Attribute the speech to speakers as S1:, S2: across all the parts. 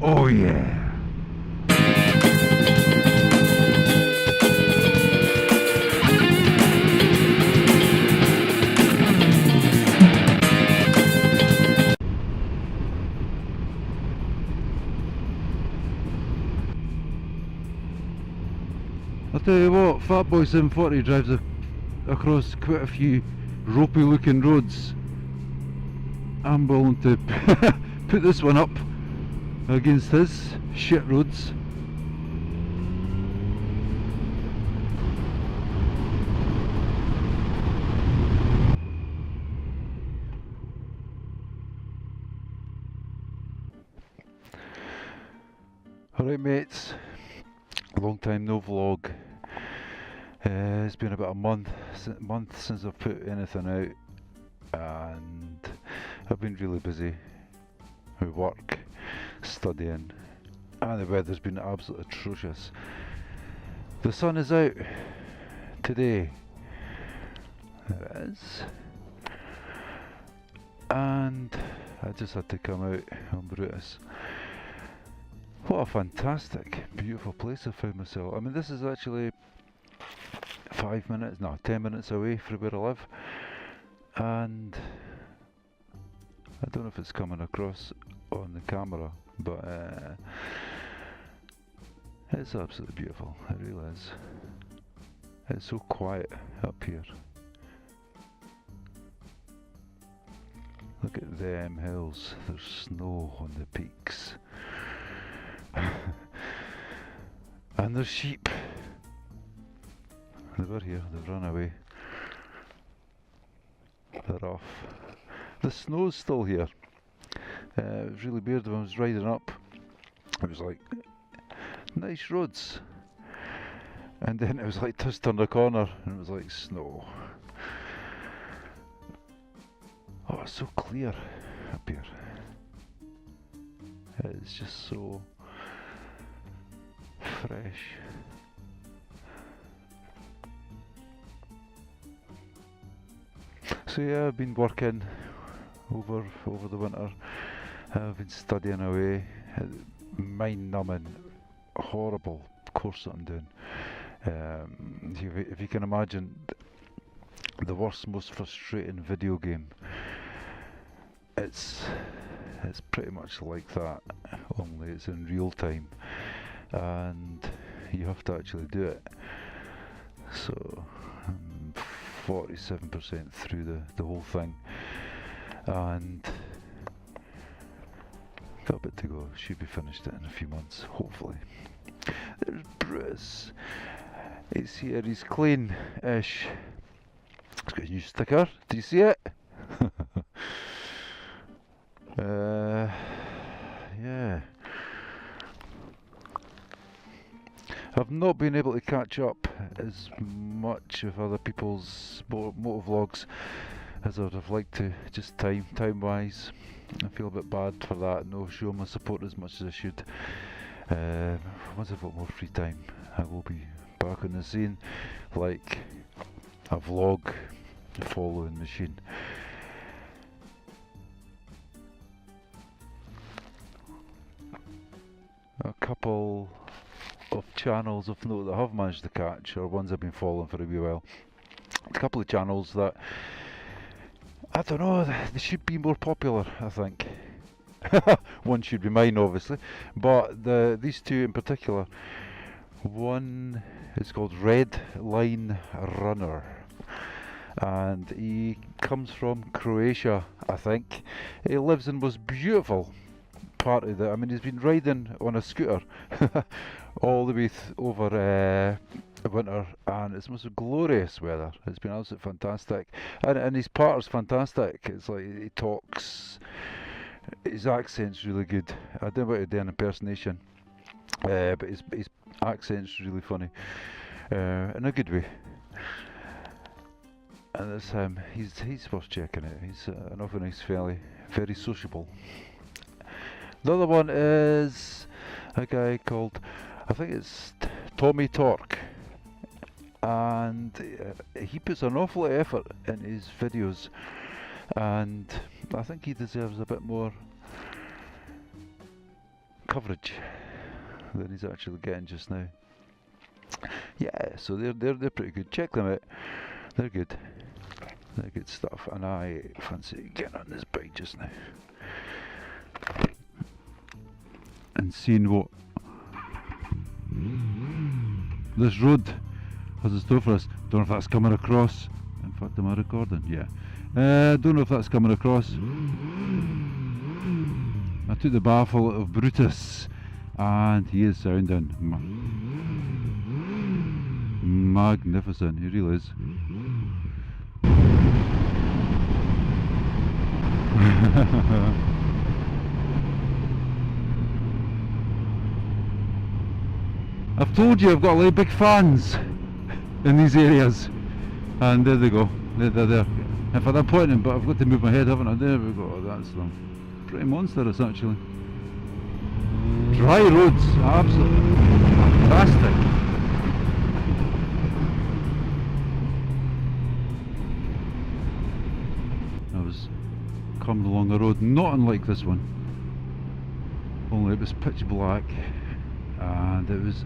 S1: Oh yeah. I'll tell you what, Fatboy 740 drives across quite a few ropey looking roads. I'm willing to put this one up against his shit roads. Alright mates, long time no vlog. It's been about a month since I've put anything out, and I've been really busy with work, studying, and the weather's been absolutely atrocious. The sun is out today, there it is, and I just had to come out on Brutus. What a fantastic, beautiful place I found myself. I mean, this is actually 10 minutes away from where I live, and I don't know if it's coming across on the camera, but it's absolutely beautiful, it really is. It's so quiet up here. Look at them hills, there's snow on the peaks. And there's sheep. They were here, they've run away. They're off. The snow's still here. It was really weird when I was riding up. It was like, nice roads. And then it was like just turned a corner and it was like snow. Oh, it's so clear up here. It's just so fresh. So yeah, I've been working over the winter. I've been studying away. Mind numbing, horrible course that I'm doing. If you can imagine, the worst, most frustrating video game. It's pretty much like that, only it's in real time, and you have to actually do it. So I'm 47% through the whole thing, and got a bit to go. Should be finished it in a few months, hopefully. There's Bruce. He's here, he's clean-ish. He's got a new sticker, do you see it? Yeah. I've not been able to catch up as much of other people's motovlogs as I'd have liked to, just time-wise. I feel a bit bad for that, no show my support as much as I should. Once I've got more free time, I will be back on the scene, like a vlog following machine. A couple of channels of note that I have managed to catch, or ones I've been following for a wee while. A couple of channels that, I don't know, they should be more popular, I think. One should be mine, obviously, but these two in particular. One is called Redline Runner, and he comes from Croatia, I think. He lives in the most beautiful part of I mean, he's been riding on a scooter all the way over winter, and it's most glorious weather. It's been absolutely fantastic, and his part's fantastic. It's like he talks, his accent's really good. I don't know about to do an impersonation, but his accent's really funny, in a good way. And it's he's worth checking out. He's an awful nice fella, very sociable. The other one is a guy called, I think it's Tomme Torque, and he puts an awful lot of effort in his videos, and I think he deserves a bit more coverage that he's actually getting just now. Yeah, so they're pretty good. Check them out. They're good. They're good stuff, and I fancy getting on this bike just now and seeing what this road has in store for us. Don't know if that's coming across. In fact, am I recording? Yeah. Don't know if that's coming across. I took the baffle out of Brutus, and he is sounding magnificent. He really is. I've told you I've got like big fans in these areas, and there they go. They're there. If I'm pointing, but I've got to move my head, haven't I? There we go. That's them. Pretty monstrous, actually. Dry roads, absolutely fantastic. I was coming along a road not unlike this one, only it was pitch black and it was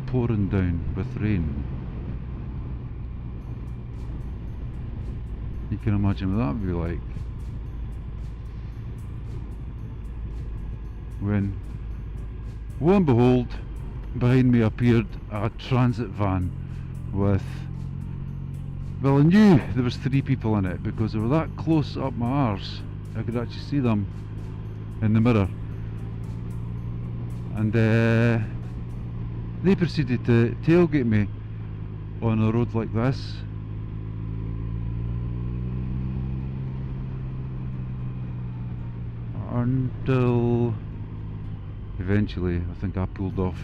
S1: pouring down with rain. You can imagine what that would be like when, lo and behold, behind me appeared a transit van with, well, I knew there was 3 people in it because they were that close up my arse. I could actually see them in the mirror, and they proceeded to tailgate me on a road like this. Until eventually I think I pulled off.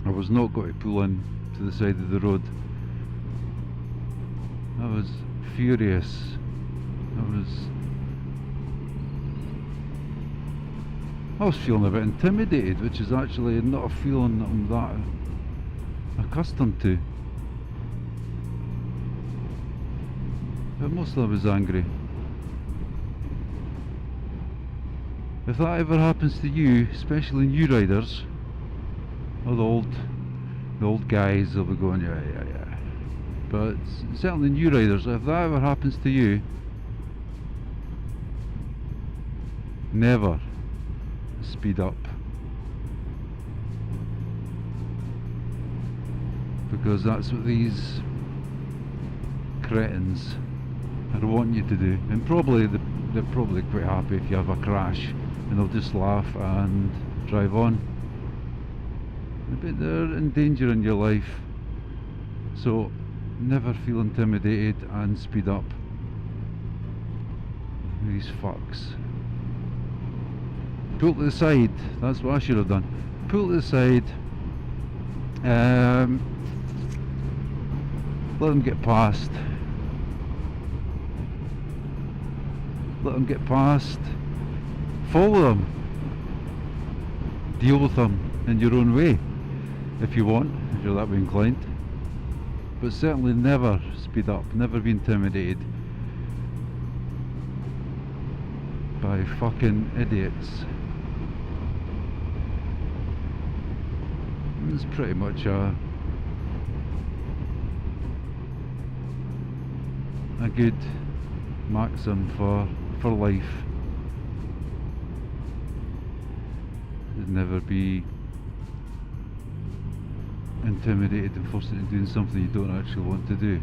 S1: I was not going to pull in to the side of the road. I was furious. I was feeling a bit intimidated, which is actually not a feeling that I'm that accustomed to. But mostly I was angry. If that ever happens to you, especially new riders, or the old guys, they'll be going, yeah. But certainly new riders, if that ever happens to you, never speed up, because that's what these cretins are wanting you to do. And probably they're probably quite happy if you have a crash, and they'll just laugh and drive on. But they're endangering your life, so never feel intimidated and speed up. These fucks. Pull to the side, that's what I should have done. Pull to the side, let them get past. Let them get past. Follow them. Deal with them in your own way, if you want, if you're that way inclined. But certainly never speed up, never be intimidated by fucking idiots. It's pretty much a good maxim for life. Never be intimidated and forced into doing something you don't actually want to do.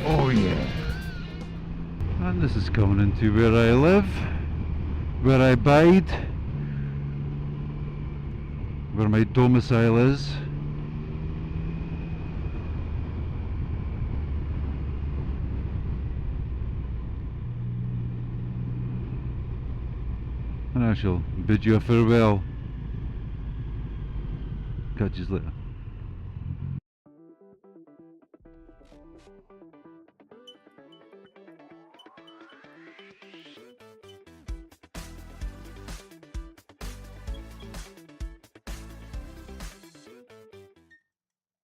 S1: Oh yeah. And this is coming into where I live, where I bide, where my domicile is. And I shall bid you a farewell. Catch you later.